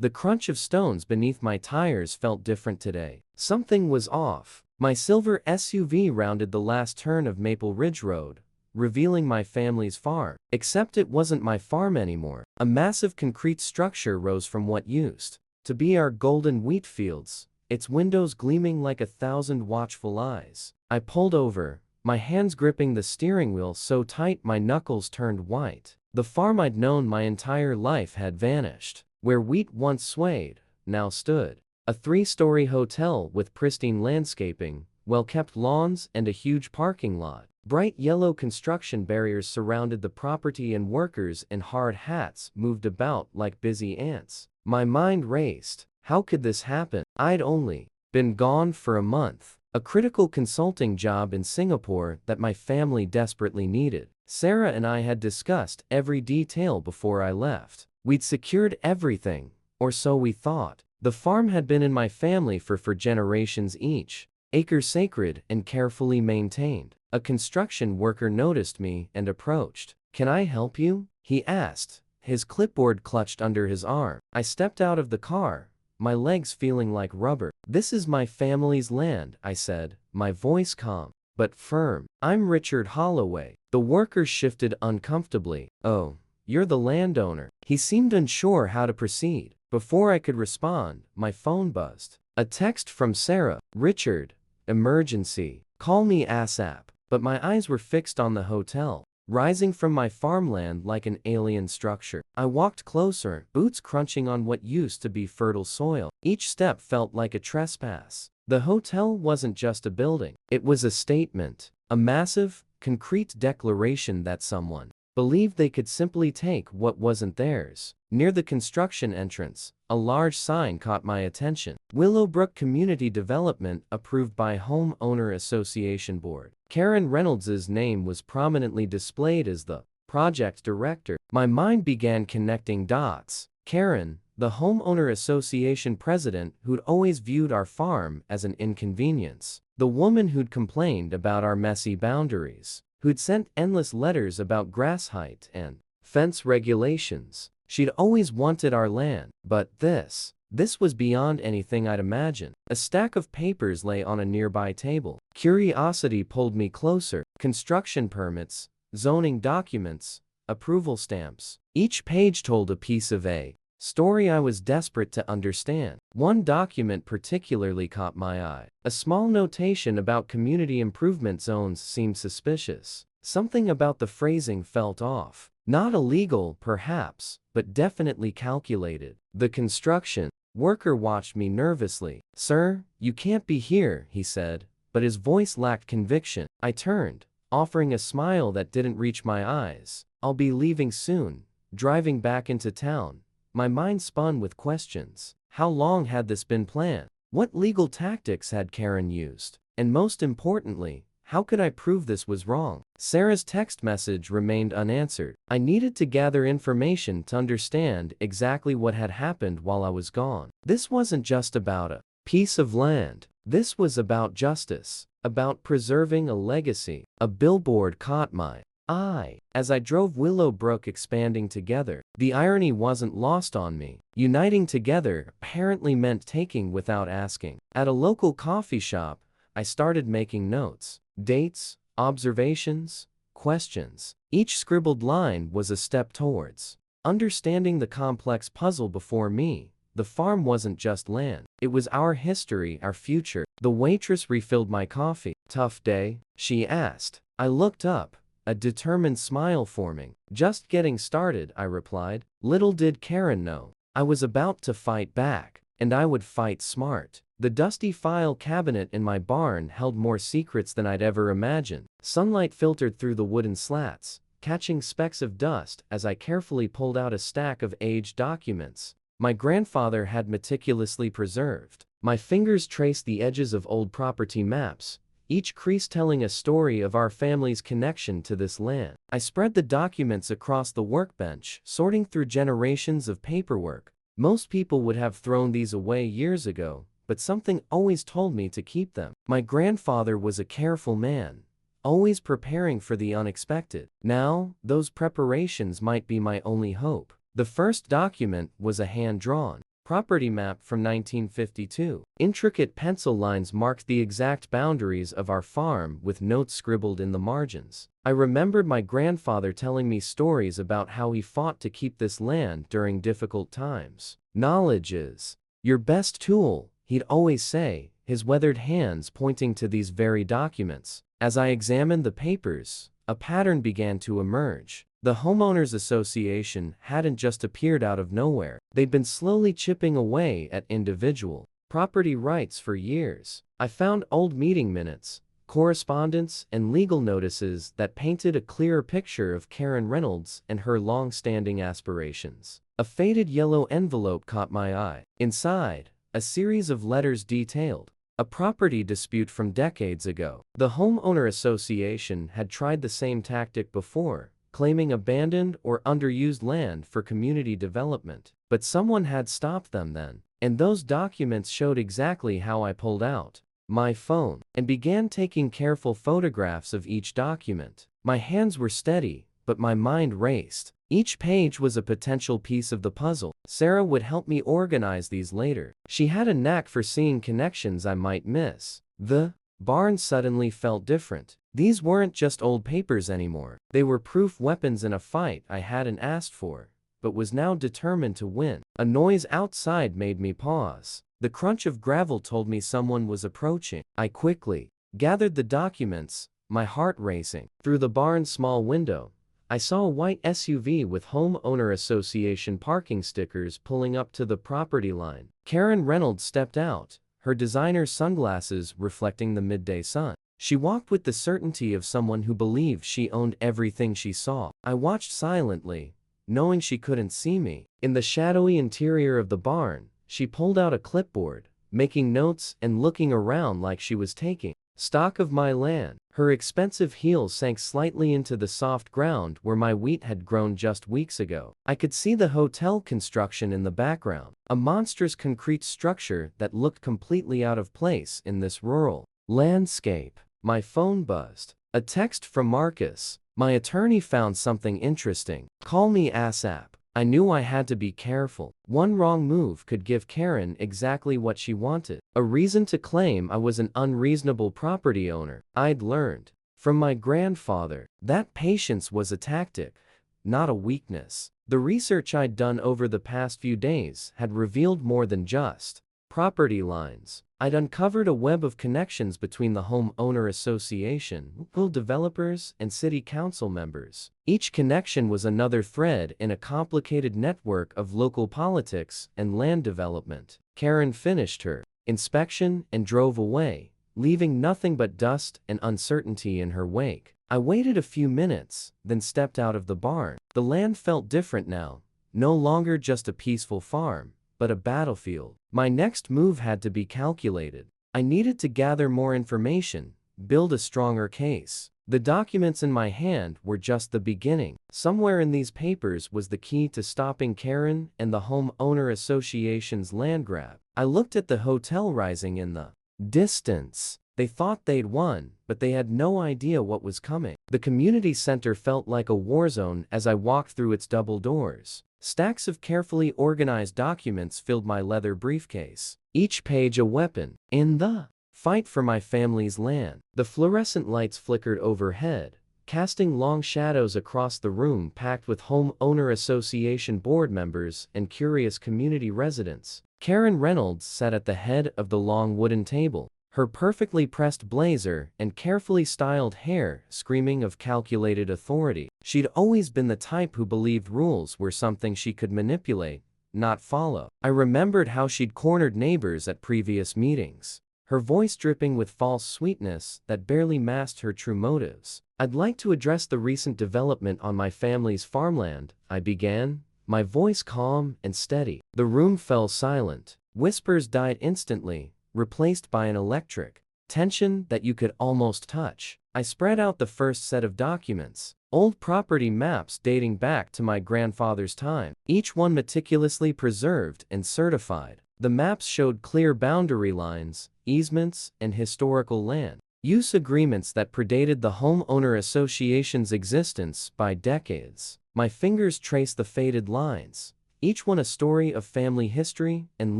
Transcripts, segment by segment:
The crunch of stones beneath my tires felt different today. Something was off. My silver SUV rounded the last turn of Maple Ridge Road, revealing my family's farm. Except it wasn't my farm anymore. A massive concrete structure rose from what used to be our golden wheat fields, its windows gleaming like 1,000 watchful eyes. I pulled over, my hands gripping the steering wheel so tight my knuckles turned white. The farm I'd known my entire life had vanished. Where wheat once swayed, now stood a 3-story hotel with pristine landscaping, well-kept lawns, and a huge parking lot. Bright yellow construction barriers surrounded the property, and workers in hard hats moved about like busy ants. My mind raced. How could this happen? I'd only been gone for a month. A critical consulting job in Singapore that my family desperately needed. Sarah and I had discussed every detail before I left. We'd secured everything, or so we thought. The farm had been in my family for generations, each acre sacred and carefully maintained. A construction worker noticed me and approached. "Can I help you?" he asked, his clipboard clutched under his arm. I stepped out of the car, my legs feeling like rubber. "This is my family's land," I said, my voice calm but firm. "I'm Richard Holloway." The worker shifted uncomfortably. "Oh, you're the landowner." He seemed unsure how to proceed. Before I could respond, my phone buzzed. A text from Sarah. "Richard, emergency. Call me ASAP." But my eyes were fixed on the hotel, rising from my farmland like an alien structure. I walked closer, boots crunching on what used to be fertile soil. Each step felt like a trespass. The hotel wasn't just a building. It was a statement. A massive, concrete declaration that someone believed they could simply take what wasn't theirs. Near the construction entrance, a large sign caught my attention. Willowbrook Community Development, approved by Homeowner Association Board. Karen Reynolds' name was prominently displayed as the project director. My mind began connecting dots. Karen, the Homeowner Association president who'd always viewed our farm as an inconvenience. The woman who'd complained about our messy boundaries, who'd sent endless letters about grass height and fence regulations. She'd always wanted our land, but this was beyond anything I'd imagined. A stack of papers lay on a nearby table. Curiosity pulled me closer. Construction permits, zoning documents, approval stamps. Each page told a piece of a story I was desperate to understand. One document particularly caught my eye. A small notation about community improvement zones seemed suspicious. Something about the phrasing felt off. Not illegal, perhaps, but definitely calculated. The construction worker watched me nervously. "Sir, you can't be here," he said, but his voice lacked conviction. I turned, offering a smile that didn't reach my eyes. "I'll be leaving soon, driving back into town." My mind spun with questions. How long had this been planned? What legal tactics had Karen used? And most importantly, how could I prove this was wrong? Sarah's text message remained unanswered. I needed to gather information to understand exactly what had happened while I was gone. This wasn't just about a piece of land. This was about justice, about preserving a legacy. A billboard caught my eye as I drove. Willowbrook expanding together. The irony wasn't lost on me. Uniting together apparently meant taking without asking. At a local coffee shop, I started making notes. Dates, observations, questions. Each scribbled line was a step towards understanding the complex puzzle before me. The farm wasn't just land. It was our history, our future. The waitress refilled my coffee. "Tough day?" she asked. I looked up, a determined smile forming. "Just getting started," I replied. Little did Karen know, I was about to fight back, and I would fight smart. The dusty file cabinet in my barn held more secrets than I'd ever imagined. Sunlight filtered through the wooden slats, catching specks of dust as I carefully pulled out a stack of aged documents my grandfather had meticulously preserved. My fingers traced the edges of old property maps, each crease telling a story of our family's connection to this land. I spread the documents across the workbench, sorting through generations of paperwork. Most people would have thrown these away years ago, but something always told me to keep them. My grandfather was a careful man, always preparing for the unexpected. Now, those preparations might be my only hope. The first document was a hand-drawn property map from 1952. Intricate pencil lines marked the exact boundaries of our farm with notes scribbled in the margins. I remembered my grandfather telling me stories about how he fought to keep this land during difficult times. "Knowledge is your best tool," he'd always say, his weathered hands pointing to these very documents. As I examined the papers, a pattern began to emerge. The Homeowners Association hadn't just appeared out of nowhere. They'd been slowly chipping away at individual property rights for years. I found old meeting minutes, correspondence, and legal notices that painted a clearer picture of Karen Reynolds and her long-standing aspirations. A faded yellow envelope caught my eye. Inside, a series of letters detailed a property dispute from decades ago. The Homeowner Association had tried the same tactic before, claiming abandoned or underused land for community development. But someone had stopped them then. And those documents showed exactly how. I pulled out my phone and began taking careful photographs of each document. My hands were steady, but my mind raced. Each page was a potential piece of the puzzle. Sarah would help me organize these later. She had a knack for seeing connections I might miss. The barn suddenly felt different. These weren't just old papers anymore. They were proof weapons in a fight I hadn't asked for, but was now determined to win. A noise outside made me pause. The crunch of gravel told me someone was approaching. I quickly gathered the documents, my heart racing. Through the barn's small window, I saw a white SUV with Homeowner Association parking stickers pulling up to the property line. Karen Reynolds stepped out, her designer sunglasses reflecting the midday sun. She walked with the certainty of someone who believed she owned everything she saw. I watched silently, knowing she couldn't see me. In the shadowy interior of the barn, she pulled out a clipboard, making notes and looking around like she was taking stock of my land. Her expensive heels sank slightly into the soft ground where my wheat had grown just weeks ago. I could see the hotel construction in the background, a monstrous concrete structure that looked completely out of place in this rural landscape. My phone buzzed. A text from Marcus. "My attorney found something interesting. Call me ASAP." I knew I had to be careful. One wrong move could give Karen exactly what she wanted. A reason to claim I was an unreasonable property owner. I'd learned from my grandfather that patience was a tactic, not a weakness. The research I'd done over the past few days had revealed more than just property lines. I'd uncovered a web of connections between the Homeowner Association, local developers, and city council members. Each connection was another thread in a complicated network of local politics and land development. Karen finished her inspection and drove away, leaving nothing but dust and uncertainty in her wake. I waited a few minutes, then stepped out of the barn. The land felt different now, no longer just a peaceful farm, but a battlefield. My next move had to be calculated. I needed to gather more information, build a stronger case. The documents in my hand were just the beginning. Somewhere in these papers was the key to stopping Karen and the Homeowner Association's land grab. I looked at the hotel rising in the distance. They thought they'd won, but they had no idea what was coming. The community center felt like a war zone as I walked through its double doors. Stacks of carefully organized documents filled my leather briefcase, each page a weapon. In the fight for my family's land, the fluorescent lights flickered overhead, casting long shadows across the room packed with Homeowner Association board members and curious community residents. Karen Reynolds sat at the head of the long wooden table, her perfectly pressed blazer and carefully styled hair screaming of calculated authority. She'd always been the type who believed rules were something she could manipulate, not follow. I remembered how she'd cornered neighbors at previous meetings, her voice dripping with false sweetness that barely masked her true motives. "I'd like to address the recent development on my family's farmland," I began, my voice calm and steady. The room fell silent. Whispers died instantly, replaced by an electric tension that you could almost touch. I spread out the first set of documents, old property maps dating back to my grandfather's time, each one meticulously preserved and certified. The maps showed clear boundary lines, easements, and historical land use agreements that predated the Homeowner Association's existence by decades. My fingers traced the faded lines, each one a story of family history and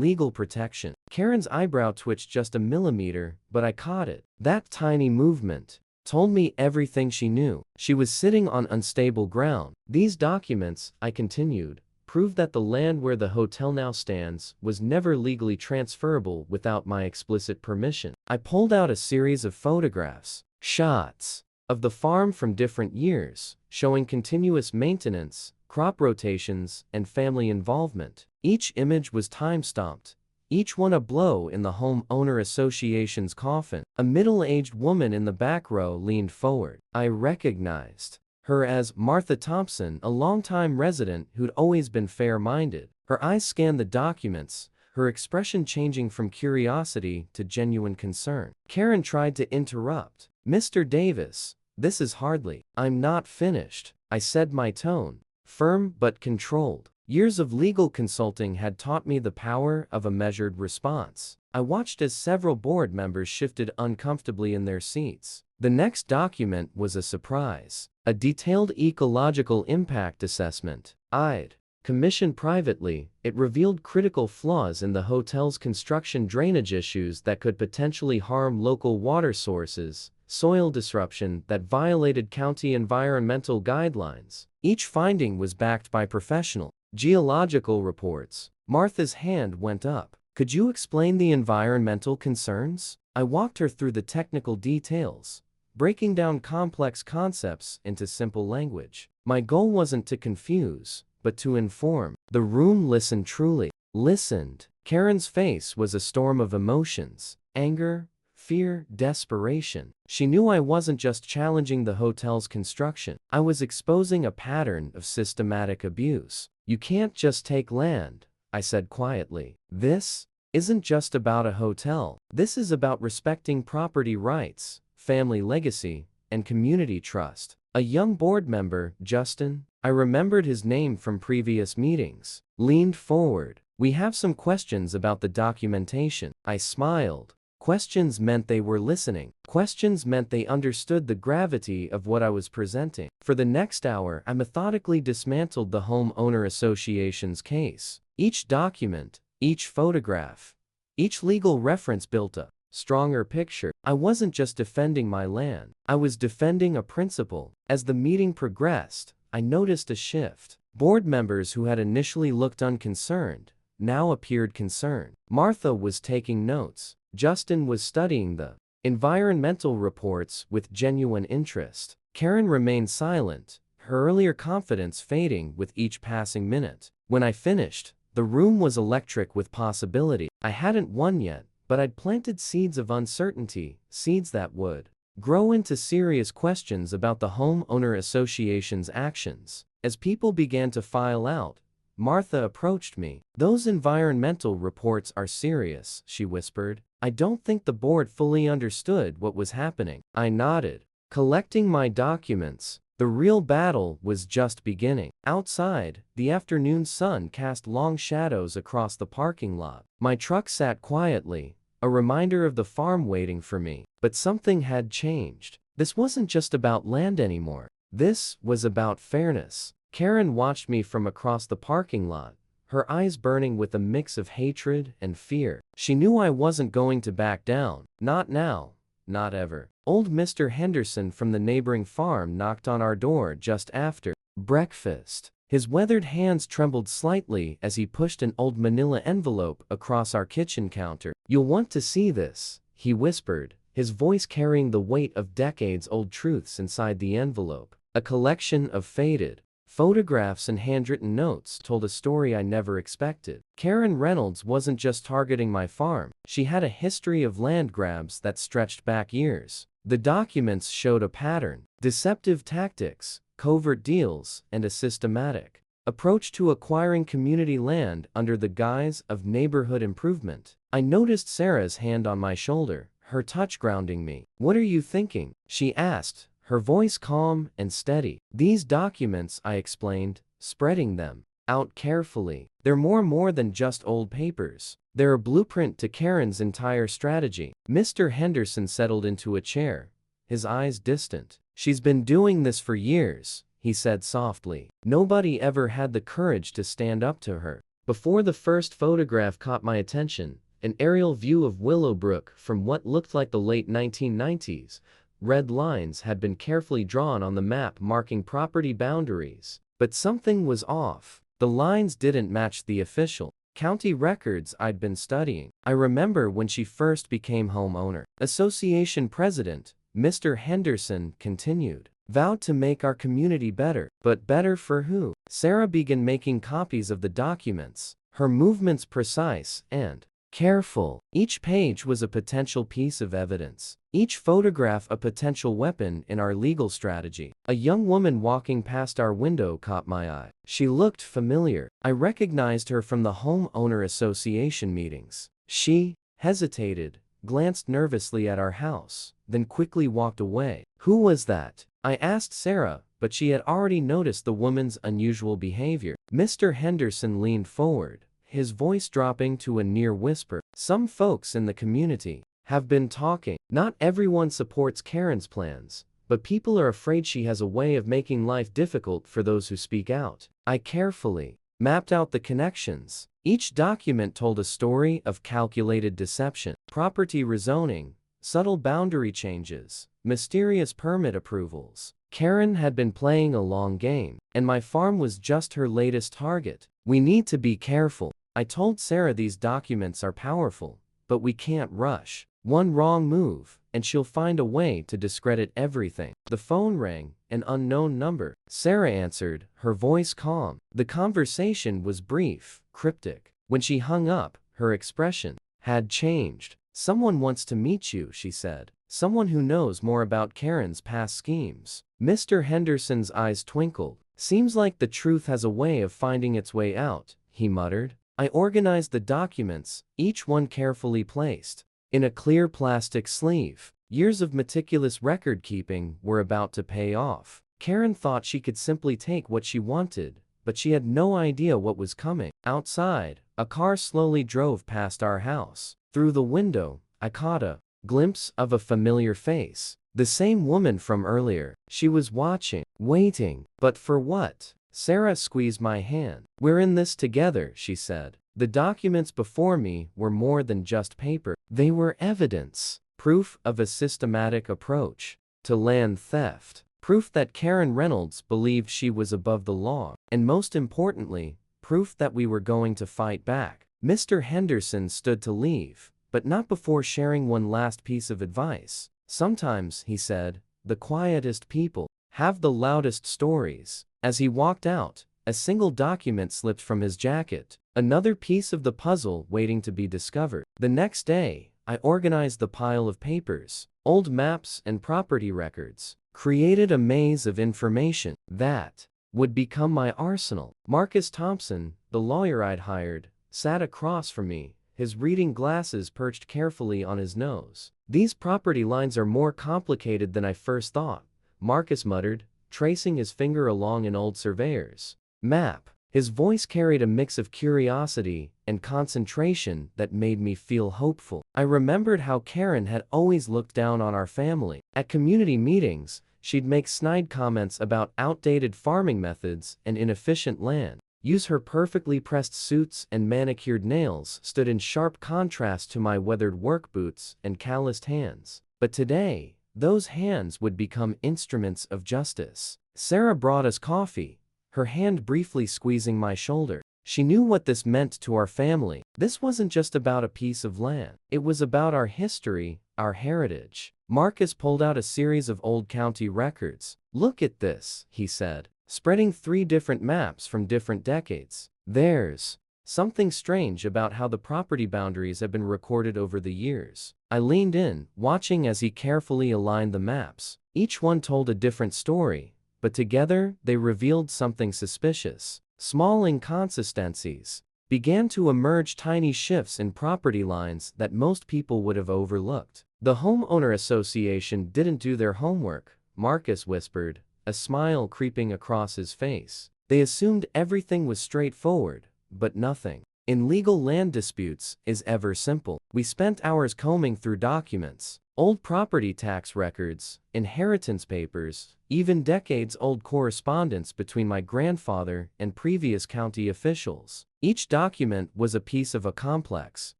legal protection. Karen's eyebrow twitched just a millimeter, but I caught it. That tiny movement told me everything she knew. She was sitting on unstable ground. These documents, I continued, prove that the land where the hotel now stands was never legally transferable without my explicit permission. I pulled out a series of photographs, shots of the farm from different years, showing continuous maintenance, crop rotations, and family involvement. Each image was time-stamped, each one a blow in the homeowner association's coffin. A middle-aged woman in the back row leaned forward. I recognized her as Martha Thompson, a longtime resident who'd always been fair-minded. Her eyes scanned the documents, her expression changing from curiosity to genuine concern. Karen tried to interrupt. "Mr. Davis, this is hardly—" "I'm not finished," I said, my tone firm but controlled. Years of legal consulting had taught me the power of a measured response. I watched as several board members shifted uncomfortably in their seats. The next document was a surprise. A detailed ecological impact assessment. I'd commissioned privately. It revealed critical flaws in the hotel's construction drainage issues that could potentially harm local water sources, soil disruption that violated county environmental guidelines. Each finding was backed by professional geological reports. Martha's hand went up. "Could you explain the environmental concerns?" I walked her through the technical details, breaking down complex concepts into simple language. My goal wasn't to confuse, but to inform. The room listened, truly listened. Karen's face was a storm of emotions: anger, fear, desperation. She knew I wasn't just challenging the hotel's construction. I was exposing a pattern of systematic abuse. "You can't just take land," I said quietly. "This isn't just about a hotel. This is about respecting property rights, family legacy, and community trust." A young board member, Justin, I remembered his name from previous meetings, leaned forward. "We have some questions about the documentation." I smiled. Questions meant they were listening. Questions meant they understood the gravity of what I was presenting. For the next hour, I methodically dismantled the homeowner association's case. Each document, each photograph, each legal reference built a stronger picture. I wasn't just defending my land. I was defending a principle. As the meeting progressed, I noticed a shift. Board members who had initially looked unconcerned now appeared concerned. Martha was taking notes. Justin was studying the environmental reports with genuine interest. Karen remained silent, her earlier confidence fading with each passing minute. When I finished, the room was electric with possibility. I hadn't won yet, but I'd planted seeds of uncertainty, seeds that would grow into serious questions about the homeowner association's actions. As people began to file out, Martha approached me. "Those environmental reports are serious," she whispered. "I don't think the board fully understood what was happening." I nodded. Collecting my documents, the real battle was just beginning. Outside, the afternoon sun cast long shadows across the parking lot. My truck sat quietly, a reminder of the farm waiting for me. But something had changed. This wasn't just about land anymore. This was about fairness. Karen watched me from across the parking lot, her eyes burning with a mix of hatred and fear. She knew I wasn't going to back down. Not now, not ever. Old Mr. Henderson from the neighboring farm knocked on our door just after breakfast. His weathered hands trembled slightly as he pushed an old manila envelope across our kitchen counter. "You'll want to see this," he whispered, his voice carrying the weight of decades-old truths inside the envelope. A collection of faded photographs and handwritten notes told a story I never expected. Karen Reynolds wasn't just targeting my farm. She had a history of land grabs that stretched back years. The documents showed a pattern: deceptive tactics, covert deals, and a systematic approach to acquiring community land under the guise of neighborhood improvement. I noticed Sarah's hand on my shoulder, her touch grounding me. "What are you thinking?" she asked, her voice calm and steady. "These documents," I explained, spreading them out carefully. "They're more than just old papers. They're a blueprint to Karen's entire strategy." Mr. Henderson settled into a chair, his eyes distant. "She's been doing this for years," he said softly. Nobody ever had the courage to stand up to her. Before the first photograph caught my attention, an aerial view of Willowbrook from what looked like the late 1990s, red lines had been carefully drawn on the map marking property boundaries. But something was off. The lines didn't match the official county records I'd been studying. I remember when she first became homeowner association president, Mr. Henderson continued, vowed to make our community better. But better for who? Sarah began making copies of the documents, her movements precise and careful. Each page was a potential piece of evidence. Each photograph a potential weapon in our legal strategy. A young woman walking past our window caught my eye. She looked familiar. I recognized her from the homeowner association meetings. She hesitated, glanced nervously at our house, then quickly walked away. Who was that? I asked Sarah, but she had already noticed the woman's unusual behavior. Mr. Henderson leaned forward, his voice dropping to a near whisper. Some folks in the community have been talking. Not everyone supports Karen's plans, but people are afraid she has a way of making life difficult for those who speak out. I carefully mapped out the connections. Each document told a story of calculated deception, property rezoning, subtle boundary changes, mysterious permit approvals. Karen had been playing a long game, and my farm was just her latest target. We need to be careful. I told Sarah these documents are powerful, but we can't rush. One wrong move, and she'll find a way to discredit everything. The phone rang, an unknown number. Sarah answered, her voice calm. The conversation was brief, cryptic. When she hung up, her expression had changed. Someone wants to meet you, she said. Someone who knows more about Karen's past schemes. Mr. Henderson's eyes twinkled. Seems like the truth has a way of finding its way out, he muttered. I organized the documents, each one carefully placed in a clear plastic sleeve. Years of meticulous record-keeping were about to pay off. Karen thought she could simply take what she wanted, but she had no idea what was coming. Outside, a car slowly drove past our house. Through the window, I caught a glimpse of a familiar face. The same woman from earlier. She was watching, waiting. But for what? Sarah squeezed my hand. We're in this together, she said. The documents before me were more than just paper. They were evidence. Proof of a systematic approach to land theft. Proof that Karen Reynolds believed she was above the law. And most importantly, proof that we were going to fight back. Mr. Henderson stood to leave, but not before sharing one last piece of advice. Sometimes, he said, the quietest people have the loudest stories. As he walked out, a single document slipped from his jacket, another piece of the puzzle waiting to be discovered. The next day, I organized the pile of papers, old maps and property records, created a maze of information that would become my arsenal. Marcus Thompson, the lawyer I'd hired, sat across from me, his reading glasses perched carefully on his nose. These property lines are more complicated than I first thought, Marcus muttered, tracing his finger along an old surveyor's map. His voice carried a mix of curiosity and concentration that made me feel hopeful. I remembered how Karen had always looked down on our family. At community meetings, she'd make snide comments about outdated farming methods and inefficient land use. Her perfectly pressed suits and manicured nails stood in sharp contrast to my weathered work boots and calloused hands. But today, those hands would become instruments of justice. Sarah brought us coffee, her hand briefly squeezing my shoulder. She knew what this meant to our family. This wasn't just about a piece of land. It was about our history, our heritage. Marcus pulled out a series of old county records. Look at this, he said, spreading 3 different maps from different decades. There's something strange about how the property boundaries have been recorded over the years. I leaned in, watching as he carefully aligned the maps. Each one told a different story, but together they revealed something suspicious. Small inconsistencies began to emerge, tiny shifts in property lines that most people would have overlooked. The homeowner association didn't do their homework, Marcus whispered, a smile creeping across his face. They assumed everything was straightforward, but nothing in legal land disputes is ever simple. We spent hours combing through documents, Old property tax records, inheritance papers, even decades-old correspondence between my grandfather and previous county officials. Each document was a piece of a complex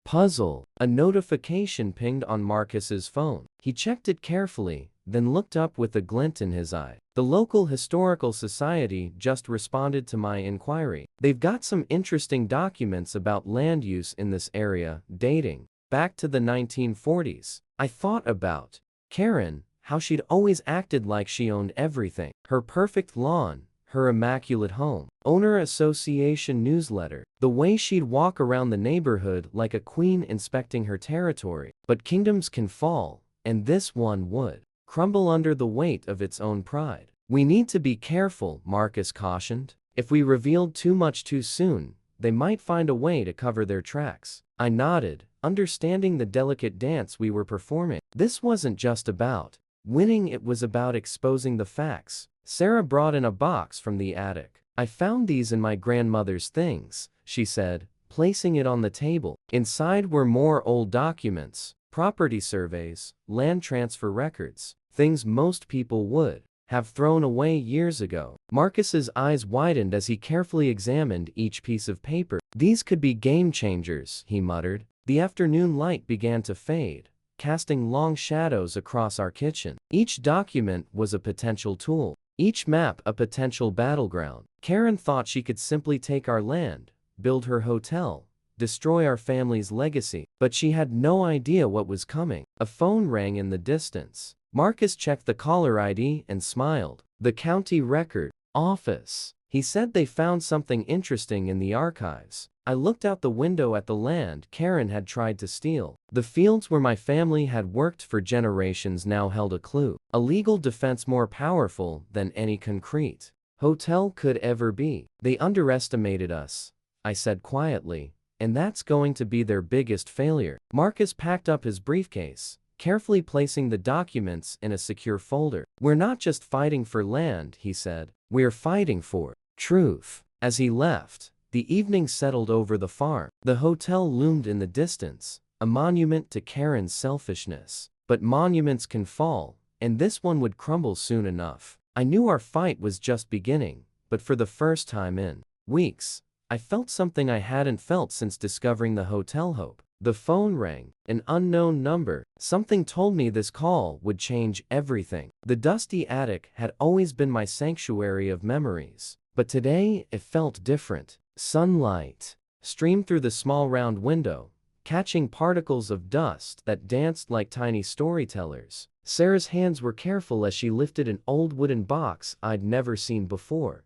puzzle. A notification pinged on Marcus's phone. He checked it carefully, then looked up with a glint in his eye. The local historical society just responded to my inquiry. They've got some interesting documents about land use in this area, dating back to the 1940s. I thought about Karen, how she'd always acted like she owned everything. Her perfect lawn, her immaculate home, owner association newsletter, the way she'd walk around the neighborhood like a queen inspecting her territory. But kingdoms can fall, and this one would crumble under the weight of its own pride. We need to be careful, Marcus cautioned. If we revealed too much too soon, they might find a way to cover their tracks. I nodded, understanding the delicate dance we were performing. This wasn't just about winning, it was about exposing the facts. Sarah brought in a box from the attic. I found these in my grandmother's things, she said, placing it on the table. Inside were more old documents, property surveys, land transfer records, things most people would have thrown away years ago. Marcus's eyes widened as he carefully examined each piece of paper. These could be game changers, he muttered. The afternoon light began to fade, casting long shadows across our kitchen. Each document was a potential tool, each map a potential battleground. Karen thought she could simply take our land, build her hotel, destroy our family's legacy, but she had no idea what was coming. A phone rang in the distance. Marcus checked the caller ID and smiled. The county record office. He said they found something interesting in the archives. I looked out the window at the land Karen had tried to steal. The fields where my family had worked for generations now held a clue, a legal defense more powerful than any concrete hotel could ever be. They underestimated us, I said quietly, and that's going to be their biggest failure. Marcus packed up his briefcase, carefully placing the documents in a secure folder. We're not just fighting for land, he said. We're fighting for truth. As he left, the evening settled over the farm. The hotel loomed in the distance, a monument to Karen's selfishness. But monuments can fall, and this one would crumble soon enough. I knew our fight was just beginning, but for the first time in weeks, I felt something I hadn't felt since discovering the Hotel Hope. The phone rang, an unknown number. Something told me this call would change everything. The dusty attic had always been my sanctuary of memories, but today it felt different. Sunlight streamed through the small round window, catching particles of dust that danced like tiny storytellers. Sarah's hands were careful as she lifted an old wooden box I'd never seen before,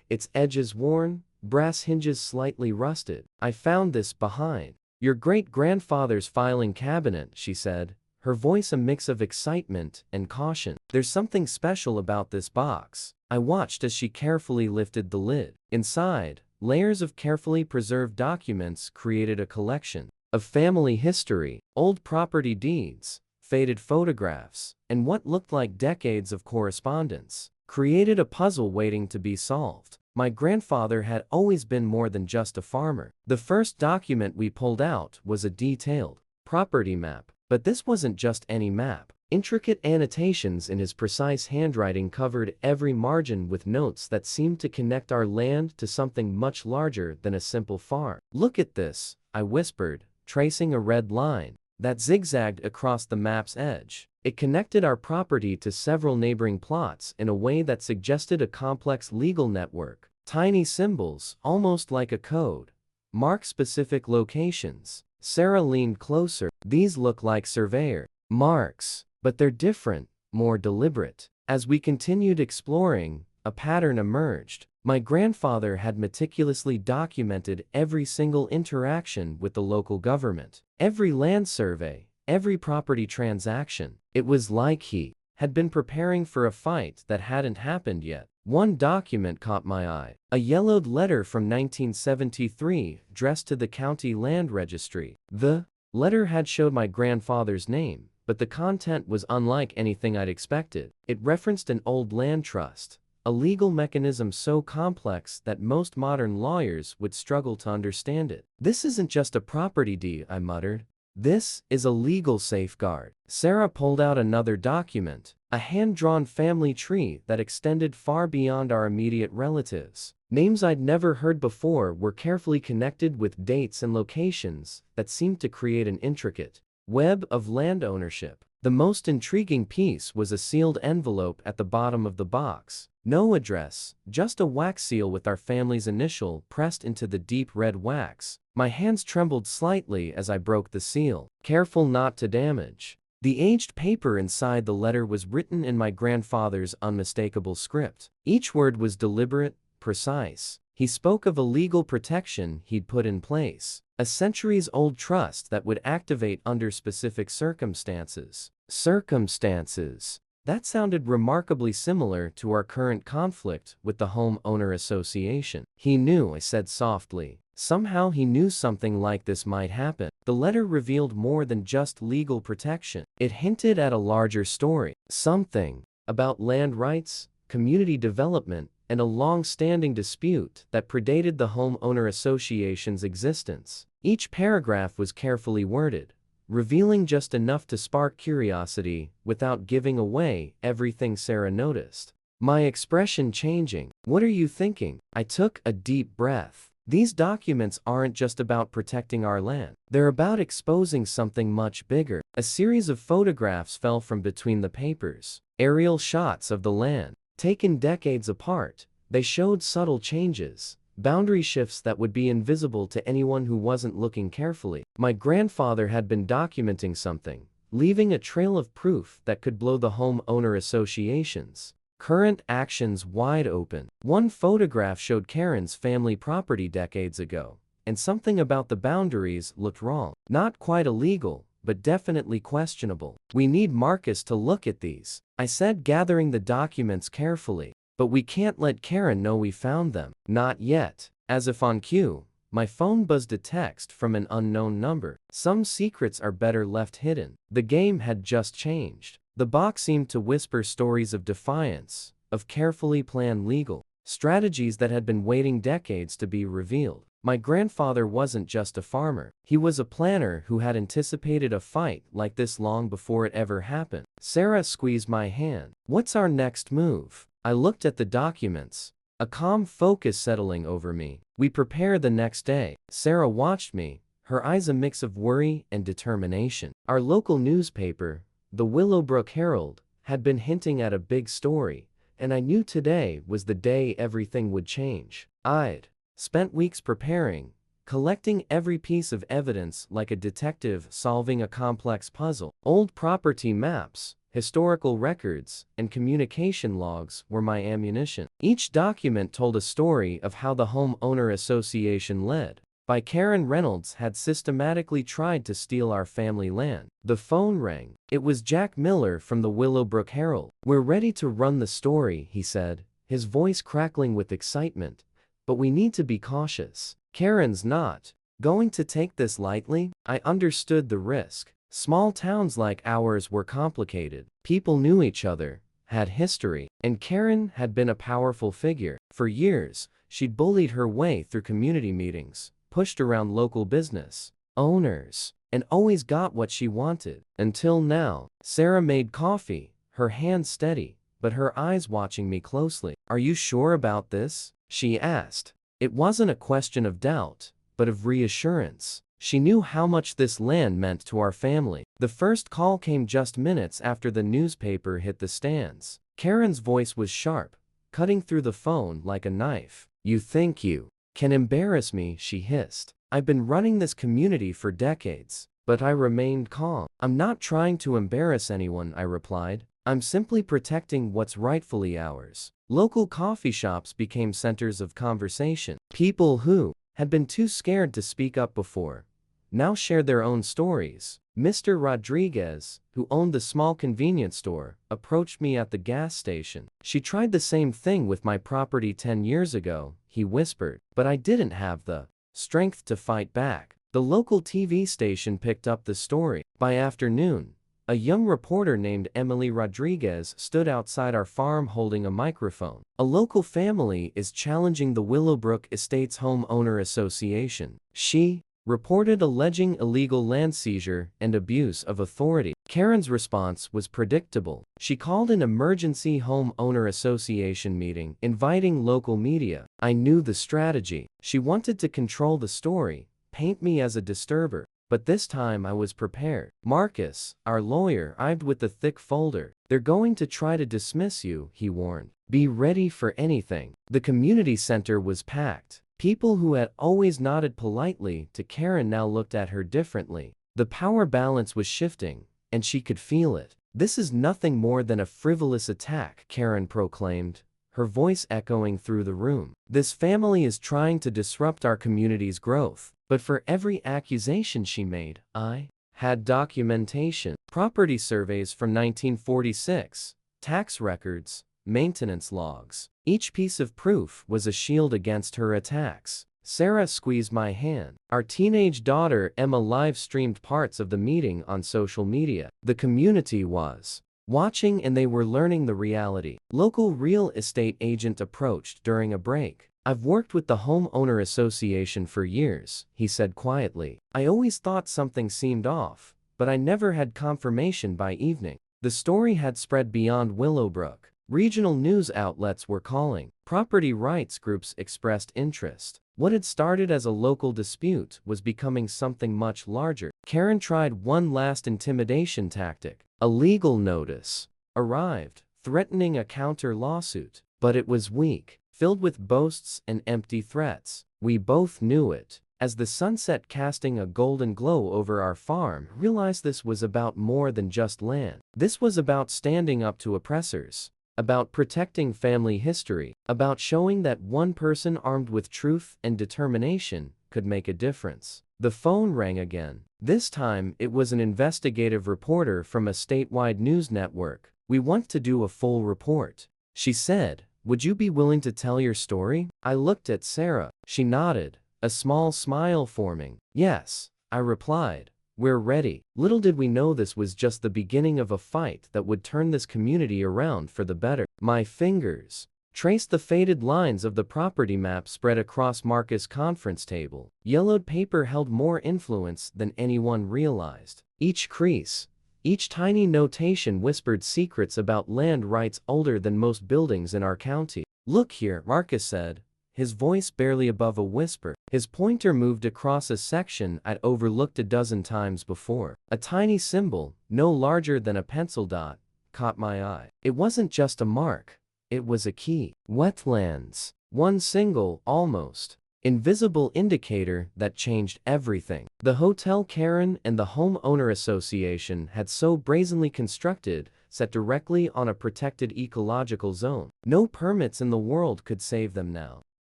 its edges worn, brass hinges slightly rusted. I found this behind your great-grandfather's filing cabinet, she said, her voice a mix of excitement and caution. There's something special about this box. I watched as she carefully lifted the lid. Inside, layers of carefully preserved documents created a collection of family history, old property deeds, faded photographs, and what looked like decades of correspondence. Created a puzzle waiting to be solved. My grandfather had always been more than just a farmer. The first document we pulled out was a detailed property map. But this wasn't just any map. Intricate annotations in his precise handwriting covered every margin with notes that seemed to connect our land to something much larger than a simple farm. Look at this, I whispered, tracing a red line that zigzagged across the map's edge. It connected our property to several neighboring plots in a way that suggested a complex legal network. Tiny symbols, almost like a code, mark specific locations. Sarah leaned closer. These look like surveyor marks, but they're different, more deliberate. As we continued exploring, a pattern emerged. My grandfather had meticulously documented every single interaction with the local government, every land survey, every property transaction. It was like he had been preparing for a fight that hadn't happened yet. One document caught my eye. A yellowed letter from 1973 addressed to the county land registry. The letter had showed my grandfather's name, but the content was unlike anything I'd expected. It referenced an old land trust, a legal mechanism so complex that most modern lawyers would struggle to understand it. This isn't just a property deed, I muttered. This is a legal safeguard. Sarah pulled out another document, a hand-drawn family tree that extended far beyond our immediate relatives. Names I'd never heard before were carefully connected with dates and locations that seemed to create an intricate web of land ownership. The most intriguing piece was a sealed envelope at the bottom of the box. No address, just a wax seal with our family's initial pressed into the deep red wax. My hands trembled slightly as I broke the seal, careful not to damage. The aged paper inside the letter was written in my grandfather's unmistakable script. Each word was deliberate, precise. He spoke of a legal protection he'd put in place, a centuries-old trust that would activate under specific circumstances. Circumstances. That sounded remarkably similar to our current conflict with the homeowner association. He knew, I said softly. Somehow he knew something like this might happen. The letter revealed more than just legal protection. It hinted at a larger story. Something about land rights, community development, and a long-standing dispute that predated the homeowner association's existence. Each paragraph was carefully worded, revealing just enough to spark curiosity without giving away everything Sarah noticed. My expression changing. "What are you thinking?" I took a deep breath. These documents aren't just about protecting our land. They're about exposing something much bigger. A series of photographs fell from between the papers. Aerial shots of the land, taken decades apart. They showed subtle changes, boundary shifts that would be invisible to anyone who wasn't looking carefully. My grandfather had been documenting something, leaving a trail of proof that could blow the homeowner association's current actions wide open. One photograph showed Karen's family property decades ago, and something about the boundaries looked wrong. Not quite illegal, but definitely questionable. "We need Marcus to look at these," I said, gathering the documents carefully. "But we can't let Karen know we found them." "Not yet." As if on cue, my phone buzzed a text from an unknown number. Some secrets are better left hidden. The game had just changed. The box seemed to whisper stories of defiance, of carefully planned legal strategies that had been waiting decades to be revealed. My grandfather wasn't just a farmer. He was a planner who had anticipated a fight like this long before it ever happened. Sarah squeezed my hand. "What's our next move?" I looked at the documents, a calm focus settling over me. "We prepare the next day." Sarah watched me, her eyes a mix of worry and determination. Our local newspaper, the Willowbrook Herald, had been hinting at a big story, and I knew today was the day everything would change. I'd spent weeks preparing, collecting every piece of evidence like a detective solving a complex puzzle. Old property maps, historical records, and communication logs were my ammunition. Each document told a story of how the homeowner association led by Karen Reynolds had systematically tried to steal our family land. The phone rang. It was Jack Miller from the Willowbrook Herald. "We're ready to run the story," he said, his voice crackling with excitement. "But we need to be cautious. Karen's not going to take this lightly." I understood the risk. Small towns like ours were complicated. People knew each other, had history, and Karen had been a powerful figure. For years, she'd bullied her way through community meetings, pushed around local business owners, and always got what she wanted. Until now. Sarah made coffee, her hands steady, but her eyes watching me closely. "Are you sure about this?" she asked. It wasn't a question of doubt, but of reassurance. She knew how much this land meant to our family. The first call came just minutes after the newspaper hit the stands. Karen's voice was sharp, cutting through the phone like a knife. "You think you can embarrass me," she hissed. "I've been running this community for decades." But I remained calm. "I'm not trying to embarrass anyone," I replied. "I'm simply protecting what's rightfully ours." Local coffee shops became centers of conversation. People who had been too scared to speak up before now shared their own stories. Mr. Rodriguez, who owned the small convenience store, approached me at the gas station. "She tried the same thing with my property 10 years ago," he whispered, "but I didn't have the strength to fight back." The local TV station picked up the story. By afternoon, a young reporter named Emily Rodriguez stood outside our farm holding a microphone. "A local family is challenging the Willowbrook Estates Homeowner Association," she reported alleging illegal land seizure and abuse of authority. Karen's response was predictable. She called an emergency homeowner association meeting, inviting local media. I knew the strategy. She wanted to control the story, paint me as a disturber. But this time I was prepared. Marcus, our lawyer, arrived with the thick folder. They're going to try to dismiss you, he warned. Be ready for anything. The community center was packed. People who had always nodded politely to Karen now looked at her differently. The power balance was shifting, and she could feel it. This is nothing more than a frivolous attack, Karen proclaimed, her voice echoing through the room. This family is trying to disrupt our community's growth. But for every accusation she made, I had documentation, property surveys from 1946, tax records, maintenance logs. Each piece of proof was a shield against her attacks. Sarah squeezed my hand. Our teenage daughter Emma live-streamed parts of the meeting on social media. The community was watching and they were learning the reality. Local real estate agent approached during a break. I've worked with the homeowner association for years, he said quietly. I always thought something seemed off, but I never had confirmation by evening. The story had spread beyond Willowbrook. Regional news outlets were calling. Property rights groups expressed interest. What had started as a local dispute was becoming something much larger. Karen tried one last intimidation tactic. A legal notice arrived, threatening a counter lawsuit. But it was weak, filled with boasts and empty threats. We both knew it. As the sunset casting a golden glow over our farm, realized this was about more than just land. This was about standing up to oppressors, about protecting family history, about showing that one person armed with truth and determination could make a difference. The phone rang again. This time, it was an investigative reporter from a statewide news network. We want to do a full report, she said. Would you be willing to tell your story? I looked at Sarah. She nodded, a small smile forming. Yes, I replied. We're ready. Little did we know this was just the beginning of a fight that would turn this community around for the better. My fingers traced the faded lines of the property map spread across Marcus' conference table. Yellowed paper held more influence than anyone realized. Each crease, each tiny notation whispered secrets about land rights older than most buildings in our county. Look here, Marcus said, his voice barely above a whisper. His pointer moved across a section I'd overlooked a dozen times before. A tiny symbol, no larger than a pencil dot, caught my eye. It wasn't just a mark, it was a key. Wetlands. One single, almost invisible indicator that changed everything. The hotel Karen and the homeowner association had so brazenly constructed set directly on a protected ecological zone. No permits in the world could save them now.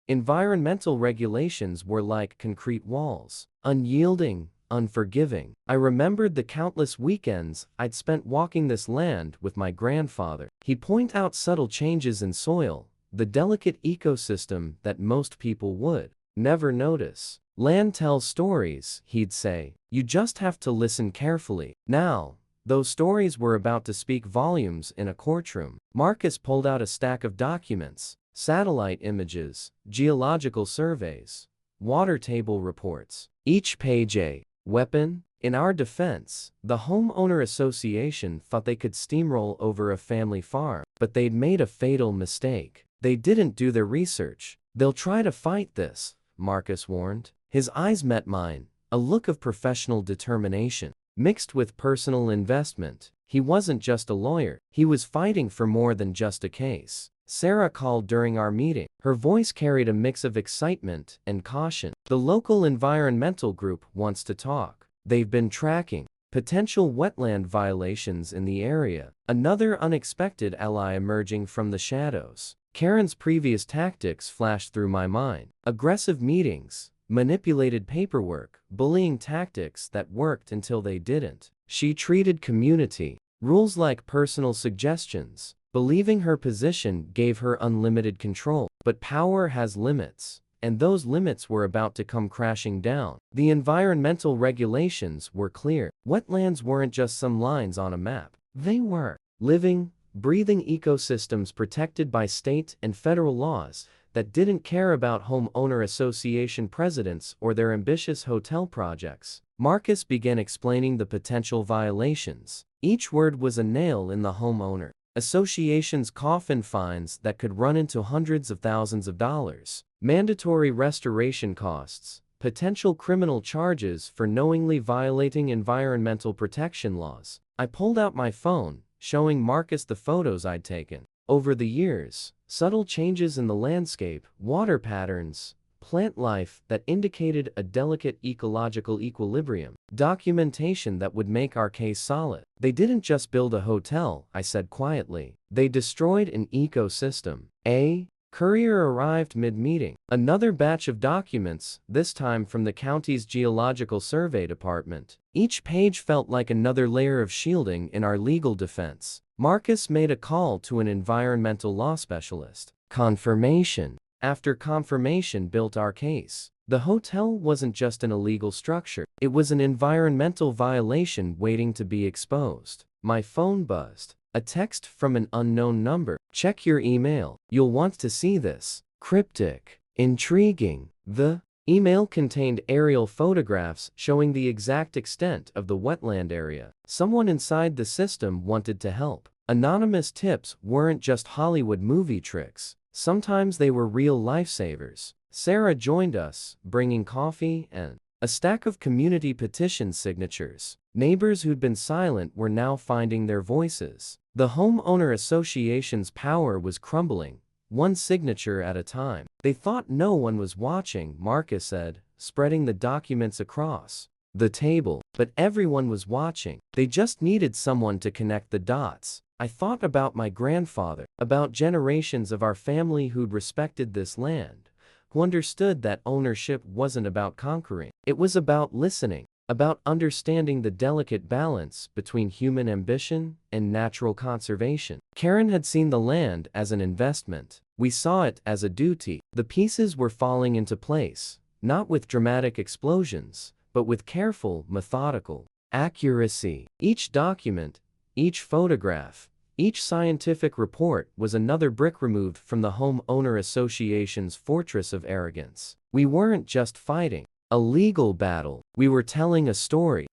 Environmental regulations were like concrete walls, unyielding, unforgiving. I remembered the countless weekends I'd spent walking this land with my grandfather. He'd point out subtle changes in soil, the delicate ecosystem that most people would never notice. Land tells stories, he'd say. You just have to listen carefully. Now, those stories were about to speak volumes in a courtroom. Marcus pulled out a stack of documents, satellite images, geological surveys, water table reports. Each page a weapon. In our defense, the homeowner association thought they could steamroll over a family farm, but they'd made a fatal mistake. They didn't do their research. They'll try to fight this, Marcus warned. His eyes met mine, a look of professional determination, mixed with personal investment. He wasn't just a lawyer, he was fighting for more than just a case. Sarah called during our meeting. Her voice carried a mix of excitement and caution. The local environmental group wants to talk. They've been tracking potential wetland violations in the area. Another unexpected ally emerging from the shadows. Karen's previous tactics flashed through my mind. Aggressive meetings, manipulated paperwork, bullying tactics that worked until they didn't. She treated community rules like personal suggestions. Believing her position gave her unlimited control. But power has limits, and those limits were about to come crashing down. The environmental regulations were clear. Wetlands weren't just some lines on a map. They were living, breathing ecosystems protected by state and federal laws that didn't care about homeowner association presidents or their ambitious hotel projects. Marcus began explaining the potential violations. Each word was a nail in the homeowner association's coffin: fines that could run into hundreds of thousands of dollars, mandatory restoration costs, potential criminal charges for knowingly violating environmental protection laws. I pulled out my phone, showing Marcus the photos I'd taken. Over the years, subtle changes in the landscape, water patterns, plant life that indicated a delicate ecological equilibrium. Documentation that would make our case solid. They didn't just build a hotel, I said quietly. They destroyed an ecosystem. A courier arrived mid-meeting. Another batch of documents, this time from the county's Geological Survey Department. Each page felt like another layer of shielding in our legal defense. Marcus made a call to an environmental law specialist. Confirmation after confirmation built our case. The hotel wasn't just an illegal structure, it was an environmental violation waiting to be exposed. My phone buzzed. A text from an unknown number. Check your email. You'll want to see this. Cryptic. Intriguing. The email contained aerial photographs showing the exact extent of the wetland area. Someone inside the system wanted to help. Anonymous tips weren't just Hollywood movie tricks. Sometimes they were real lifesavers. Sarah joined us, bringing coffee and a stack of community petition signatures. Neighbors who'd been silent were now finding their voices. The homeowner association's power was crumbling, one signature at a time. They thought no one was watching, Marcus said, spreading the documents across the table. But everyone was watching. They just needed someone to connect the dots. I thought about my grandfather, about generations of our family who'd respected this land, who understood that ownership wasn't about conquering. It was about listening, about understanding the delicate balance between human ambition and natural conservation. Karen had seen the land as an investment. We saw it as a duty. The pieces were falling into place, not with dramatic explosions, but with careful, methodical accuracy. Each document, each photograph, each scientific report was another brick removed from the homeowner association's fortress of arrogance. We weren't just fighting a legal battle. We were telling a story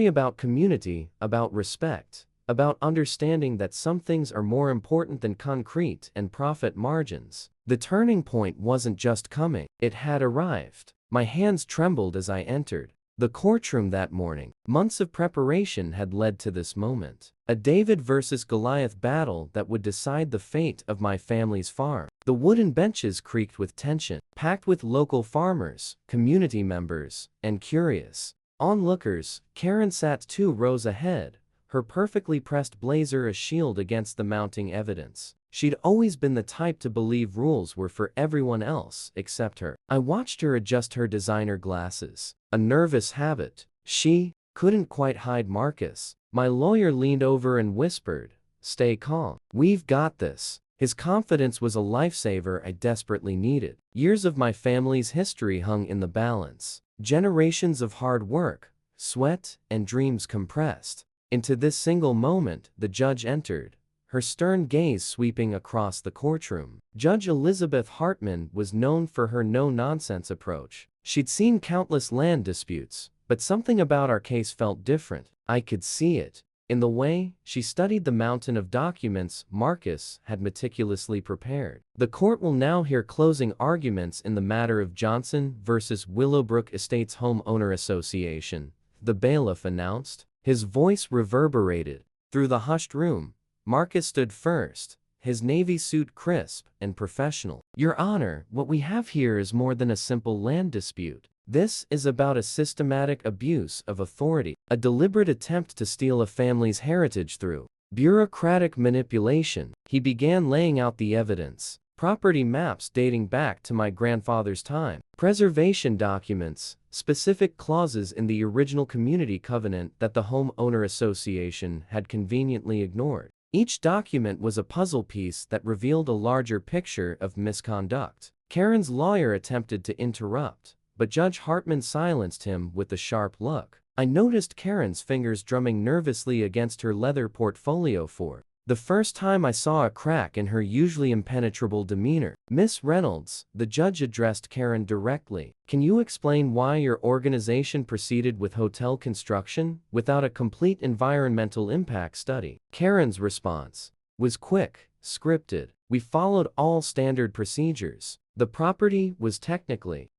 about community, about respect, about understanding that some things are more important than concrete and profit margins. The turning point wasn't just coming, it had arrived. My hands trembled as I entered the courtroom that morning. Months of preparation had led to this moment. A David versus Goliath battle that would decide the fate of my family's farm. The wooden benches creaked with tension, packed with local farmers, community members, and curious onlookers. Karen sat 2 rows ahead, her perfectly pressed blazer a shield against the mounting evidence. She'd always been the type to believe rules were for everyone else except her. I watched her adjust her designer glasses, a nervous habit she couldn't quite hide. Marcus, my lawyer, leaned over and whispered, "Stay calm. We've got this." His confidence was a lifesaver I desperately needed. Years of my family's history hung in the balance. Generations of hard work, sweat, and dreams compressed into this single moment. The judge entered, her stern gaze sweeping across the courtroom. Judge Elizabeth Hartman was known for her no-nonsense approach. She'd seen countless land disputes, but something about our case felt different. I could see it in the way she studied the mountain of documents Marcus had meticulously prepared. The court will now hear closing arguments in the matter of Johnson versus Willowbrook Estates Homeowner Association, the bailiff announced. His voice reverberated through the hushed room. Marcus stood first, his navy suit crisp and professional. "Your Honor, what we have here is more than a simple land dispute. This is about a systematic abuse of authority, a deliberate attempt to steal a family's heritage through bureaucratic manipulation." He began laying out the evidence. Property maps dating back to my grandfather's time, preservation documents, specific clauses in the original community covenant that the homeowner association had conveniently ignored. Each document was a puzzle piece that revealed a larger picture of misconduct. Karen's lawyer attempted to interrupt, but Judge Hartman silenced him with a sharp look. I noticed Karen's fingers drumming nervously against her leather portfolio for the first time I saw a crack in her usually impenetrable demeanor. Miss Reynolds, the judge addressed Karen directly. Can you explain why your organization proceeded with hotel construction without a complete environmental impact study? Karen's response was quick, scripted. We followed all standard procedures. The property was technically,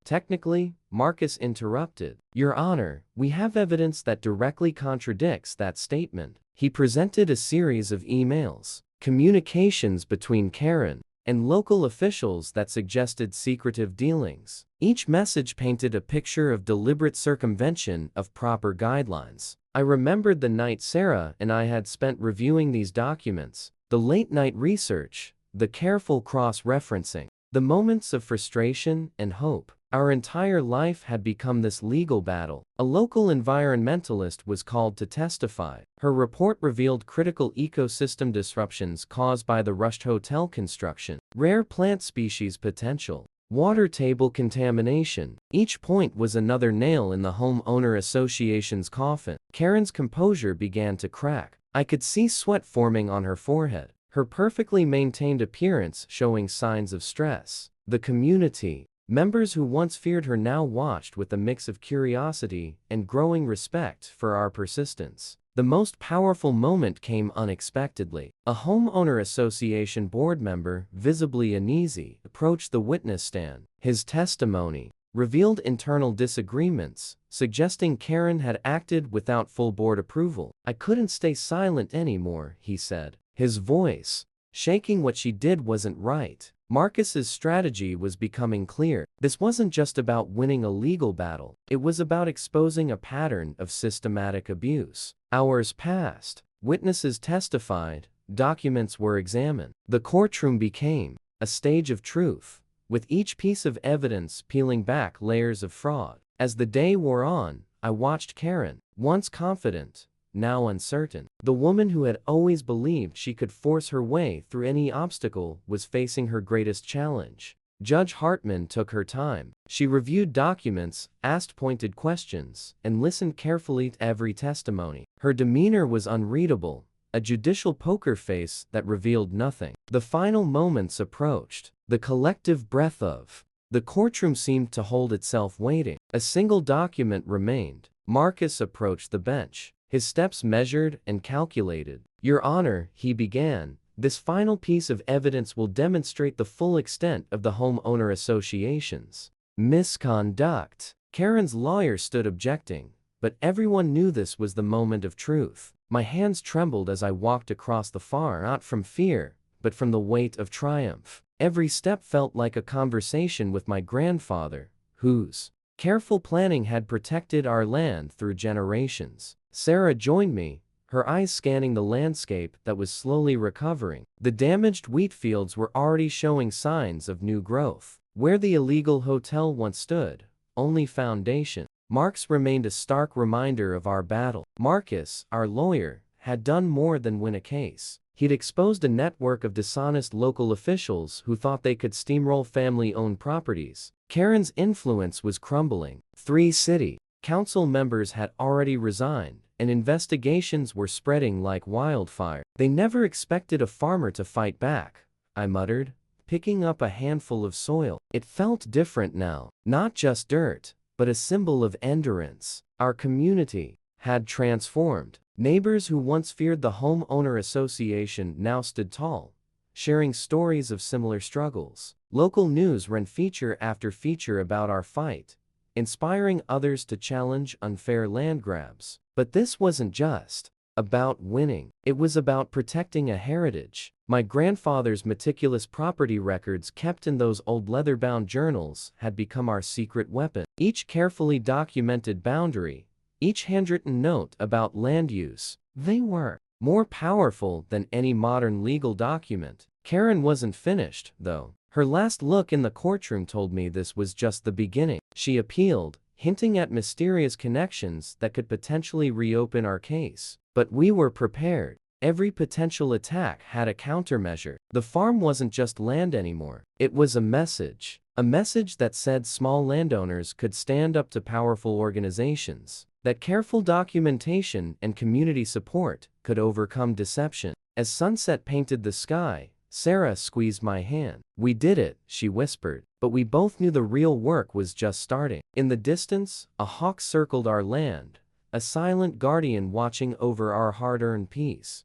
Marcus interrupted. Your Honor, we have evidence that directly contradicts that statement. He presented a series of emails, communications between Karen and local officials that suggested secretive dealings. Each message painted a picture of deliberate circumvention of proper guidelines. I remembered the night Sarah and I had spent reviewing these documents, the late-night research, the careful cross-referencing, the moments of frustration and hope. Our entire life had become this legal battle. A local environmentalist was called to testify. Her report revealed critical ecosystem disruptions caused by the rushed hotel construction, rare plant species potential, water table contamination. Each point was another nail in the homeowner association's coffin. Karen's composure began to crack. I could see sweat forming on her forehead, her perfectly maintained appearance showing signs of stress. The community, members who once feared her, now watched with a mix of curiosity and growing respect for our persistence. The most powerful moment came unexpectedly. A homeowner association board member, visibly uneasy, approached the witness stand. His testimony revealed internal disagreements, suggesting Karen had acted without full board approval. I couldn't stay silent anymore, he said, his voice shaking. What she did wasn't right. Marcus's strategy was becoming clear. This wasn't just about winning a legal battle. It was about exposing a pattern of systematic abuse. Hours passed. Witnesses testified. Documents were examined. The courtroom became a stage of truth, with each piece of evidence peeling back layers of fraud. As the day wore on, I watched Karen, once confident, now uncertain. The woman who had always believed she could force her way through any obstacle was facing her greatest challenge. Judge Hartman took her time. She reviewed documents, asked pointed questions, and listened carefully to every testimony. Her demeanor was unreadable, a judicial poker face that revealed nothing. The final moments approached. The collective breath of the courtroom seemed to hold itself waiting. A single document remained. Marcus approached the bench, his steps measured and calculated. Your Honor, he began, this final piece of evidence will demonstrate the full extent of the homeowner association's misconduct. Karen's lawyer stood objecting, but everyone knew this was the moment of truth. My hands trembled as I walked across the floor, not from fear, but from the weight of triumph. Every step felt like a conversation with my grandfather, whose careful planning had protected our land through generations. Sarah joined me, her eyes scanning the landscape that was slowly recovering. The damaged wheat fields were already showing signs of new growth. Where the illegal hotel once stood, only foundation marks remained, a stark reminder of our battle. Marcus, our lawyer, had done more than win a case. He'd exposed a network of dishonest local officials who thought they could steamroll family-owned properties. Karen's influence was crumbling. 3 city council members had already resigned, and investigations were spreading like wildfire. They never expected a farmer to fight back, I muttered, picking up a handful of soil. It felt different now, not just dirt, but a symbol of endurance. Our community had transformed. Neighbors who once feared the homeowner association now stood tall, sharing stories of similar struggles. Local news ran feature after feature about our fight, inspiring others to challenge unfair land grabs. But this wasn't just about winning. It was about protecting a heritage. My grandfather's meticulous property records, kept in those old leather-bound journals, had become our secret weapon. Each carefully documented boundary, each handwritten note about land use, they were more powerful than any modern legal document. Karen wasn't finished, though. Her last look in the courtroom told me this was just the beginning. She appealed, hinting at mysterious connections that could potentially reopen our case. But we were prepared. Every potential attack had a countermeasure. The farm wasn't just land anymore. It was a message. A message that said small landowners could stand up to powerful organizations, that careful documentation and community support could overcome deception. As sunset painted the sky, Sarah squeezed my hand. "We did it," she whispered, but we both knew the real work was just starting. In the distance, a hawk circled our land, a silent guardian watching over our hard-earned peace.